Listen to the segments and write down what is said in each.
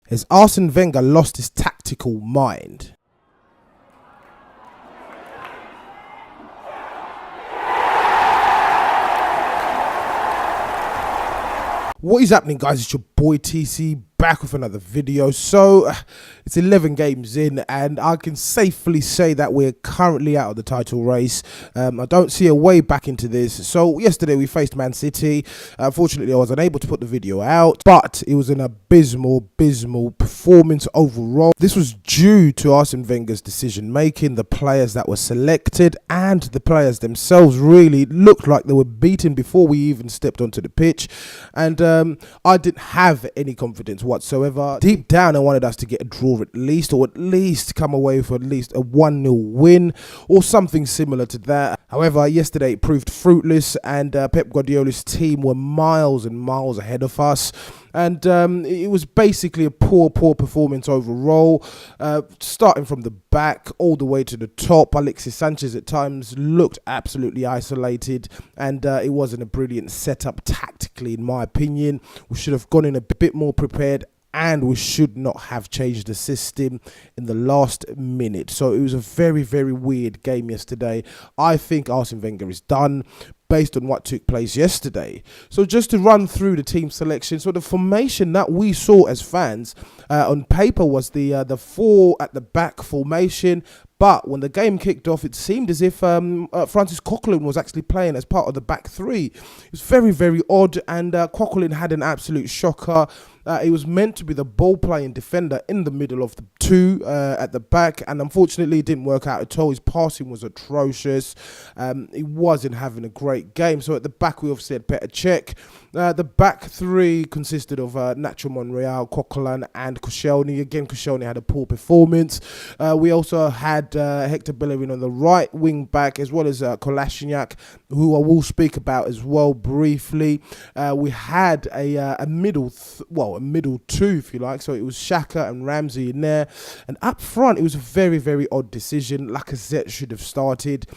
Has Arsene Wenger lost his tactical mind? What is happening, guys? It's your boy TC back with another video. So it's 11 games in and I can safely say that we're currently out of the title race. I don't see a way back into this. So yesterday we faced Man City. Unfortunately I was unable to put the video out, but it was an abysmal performance overall. This was due to Arsene Wenger's decision making. The players that were selected and the players themselves really looked like they were beaten before we even stepped onto the pitch, and I didn't have any confidence whatsoever. Deep down I wanted us to get a draw at least, or at least come away with at least a 1-0 win or something similar to that. However, yesterday it proved fruitless, and Pep Guardiola's team were miles and miles ahead of us. And it was basically a poor performance overall, starting from the back all the way to the top. Alexis Sanchez at times looked absolutely isolated, and it wasn't a brilliant setup tactically, in my opinion. We should have gone in a bit more prepared, and we should not have changed the system in the last minute. So it was a very weird game yesterday. I think Arsene Wenger is done based on what took place yesterday. So just to run through the team selection. So the formation that we saw as fans on paper was the 4 at the back formation. But when the game kicked off, it seemed as if Francis Coquelin was actually playing as part of the back 3. It was very odd, and Coquelin had an absolute shocker. It was meant to be the ball-playing defender in the middle of the 2 at the back, and unfortunately it didn't work out at all. His passing was atrocious. He wasn't having a great game. So at the back we obviously had Per Mertesacker. The back 3 consisted of Nacho Monreal, Coquelin and Koscielny. Again, Koscielny had a poor performance. We also had Hector Bellerin on the right wing back, as well as Kolasinac, who I will speak about as well briefly. We had a middle 2, if you like. So it was Xhaka and Ramsey in there, and up front it was a very odd decision. Lacazette should have started.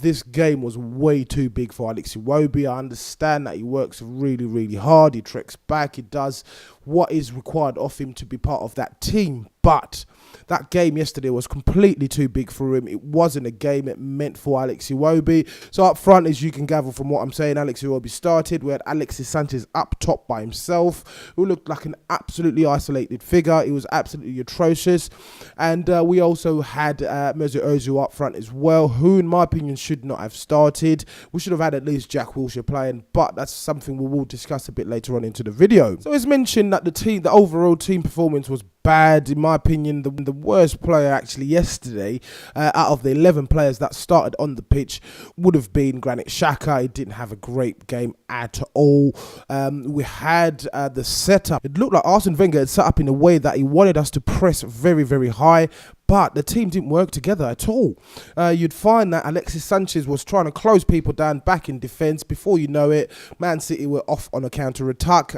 This game was way too big for Alex Iwobi. I understand that he works really hard. He treks back. He does what is required of him to be part of that team, but that game yesterday was completely too big for him. It wasn't a game it meant for Alex Iwobi. So up front, as you can gather from what I'm saying, Alex Iwobi started. We had Alexis Sanchez up top by himself, who looked like an absolutely isolated figure. It was absolutely atrocious. And we also had Mesut Ozil up front as well, who in my opinion should not have started. We should have had at least Jack Wilshere playing, but that's something we will discuss a bit later on into the video. So as mentioned, that the overall team performance was bad. In my opinion, the worst player actually yesterday out of the 11 players that started on the pitch would have been Granit Xhaka. He didn't have a great game at all. We had the setup. It looked like Arsene Wenger had set up in a way that he wanted us to press very high, but the team didn't work together at all. You'd find that Alexis Sanchez was trying to close people down back in defence. Before you know it, Man City were off on a counter-attack.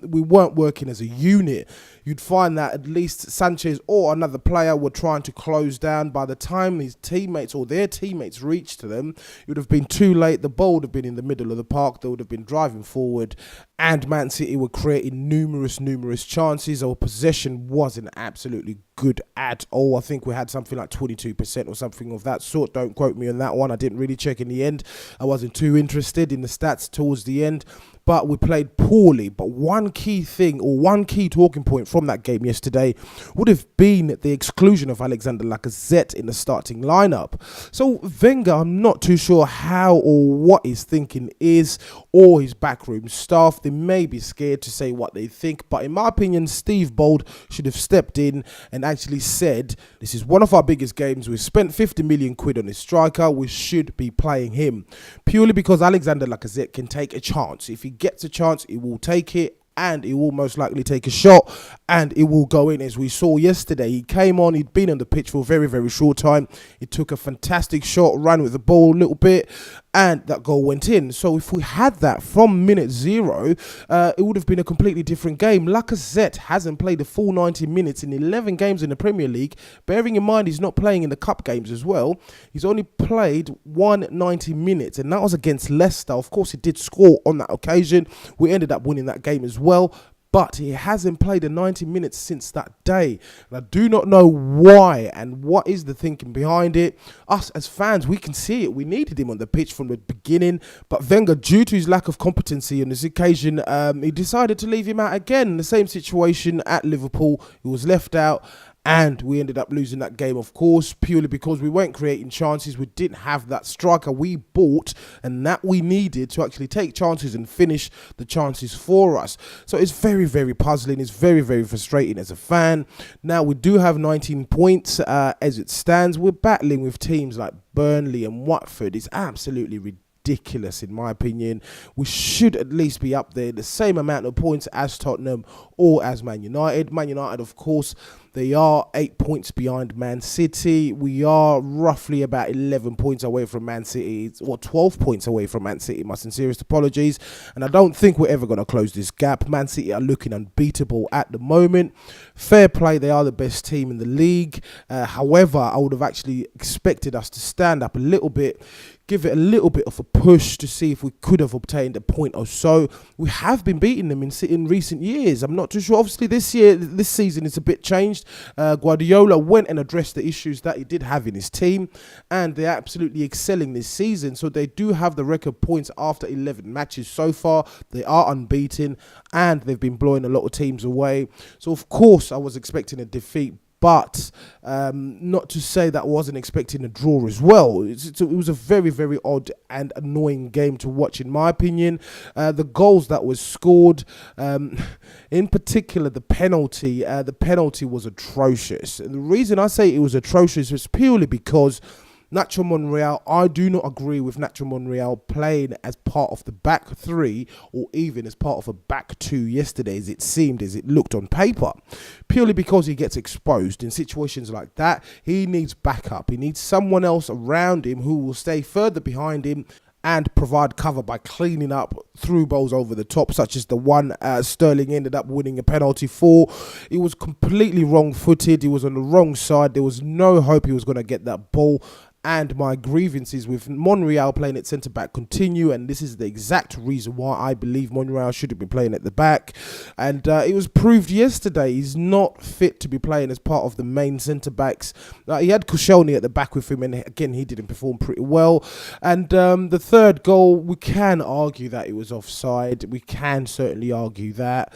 We weren't working as a unit. You'd find that at least Sanchez or another player were trying to close down. By the time his teammates or their teammates reached to them, it would have been too late. The ball would have been in the middle of the park. They would have been driving forward, and Man City were creating numerous chances. Our possession wasn't absolutely good at all. I think we had something like 22% or something of that sort. Don't quote me on that one. I didn't really check in the end. I wasn't too interested in the stats towards the end, but we played poorly. But one key thing, or one key talking point from that game yesterday would have been the exclusion of Alexander Lacazette in the starting lineup. So Wenger, I'm not too sure how or what his thinking is, or his backroom staff. They may be scared to say what they think, but in my opinion, Steve Bold should have stepped in and actually said, this is one of our biggest games. We've spent 50 million quid on this striker. We should be playing him, purely because Alexander Lacazette can take a chance. If he gets a chance, he will take it, and he will most likely take a shot, and it will go in. As we saw yesterday, he came on, he'd been on the pitch for a very short time. He took a fantastic shot, ran with the ball a little bit, and that goal went in. So if we had that from minute 0, it would have been a completely different game. Lacazette hasn't played a full 90 minutes in 11 games in the Premier League. Bearing in mind he's not playing in the cup games as well. He's only played 190 minutes, and that was against Leicester. Of course, he did score on that occasion. We ended up winning that game as well. but he hasn't played a 90 minutes since that day. And I do not know why and what is the thinking behind it. Us as fans, we can see it. We needed him on the pitch from the beginning, but Wenger, due to his lack of competency on this occasion, he decided to leave him out again. The same situation at Liverpool. He was left out. And we ended up losing that game, of course, purely because we weren't creating chances. We didn't have that striker we bought and that we needed to actually take chances and finish the chances for us. So it's very, very puzzling. It's very, very frustrating as a fan. Now, we do have 19 points as it stands. We're battling with teams like Burnley and Watford. It's absolutely ridiculous, in my opinion. We should at least be up there the same amount of points as Tottenham or as Man United. Man United, of course, they are 8 points behind Man City. We are roughly about 11 points away from Man City, or 12 points away from Man City. My sincerest apologies. And I don't think we're ever going to close this gap. Man City are looking unbeatable at the moment. Fair play, they are the best team in the league. However, I would have actually expected us to stand up a little bit, give it a little bit of a push to see if we could have obtained a point or so. We have been beating them in recent years. I'm not too sure. Obviously, this season, it's a bit changed. Guardiola went and addressed the issues that he did have in his team, and they're absolutely excelling this season. So they do have the record points after 11 matches so far. They are unbeaten, and they've been blowing a lot of teams away. So, of course, I was expecting a defeat. But not to say that I wasn't expecting a draw as well. It was a very, very odd and annoying game to watch, in my opinion. The goals that was scored, in particular the penalty was atrocious. And the reason I say it was atrocious was purely because Nacho Monreal, I do not agree with Nacho Monreal playing as part of the back three or even as part of a back two yesterday, as it looked on paper. Purely because he gets exposed in situations like that. He needs backup. He needs someone else around him who will stay further behind him and provide cover by cleaning up through balls over the top, such as the one Sterling ended up winning a penalty for. He was completely wrong-footed. He was on the wrong side. There was no hope he was going to get that ball. And my grievances with Monreal playing at centre-back continue, and this is the exact reason why I believe Monreal should have been playing at the back. And it was proved yesterday he's not fit to be playing as part of the main centre-backs. He had Koscielny at the back with him, and again, he didn't perform pretty well. And the third goal, we can argue that it was offside. We can certainly argue that.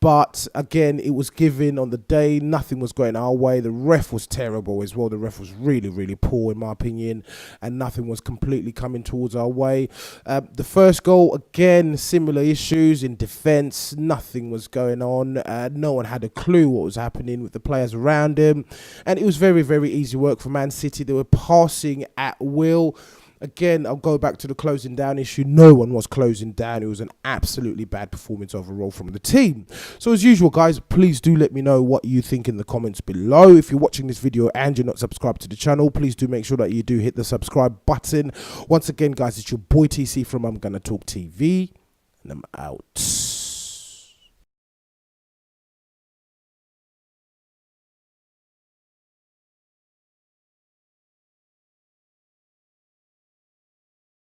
But again, it was given on the day. Nothing was going our way. The ref was terrible as well. The ref was really, really poor, in my opinion, and nothing was completely coming towards our way. The first goal, again, similar issues in defence. Nothing was going on. No one had a clue what was happening with the players around him, and it was very, very easy work for Man City. They were passing at will. Again, I'll go back to the closing down issue. No one was closing down. It was an absolutely bad performance overall from the team. So as usual, guys, please do let me know what you think in the comments below. If you're watching this video and you're not subscribed to the channel, please do make sure that you do hit the subscribe button. Once again, guys, it's your boy TC from I'm Gonna Talk TV, and I'm out.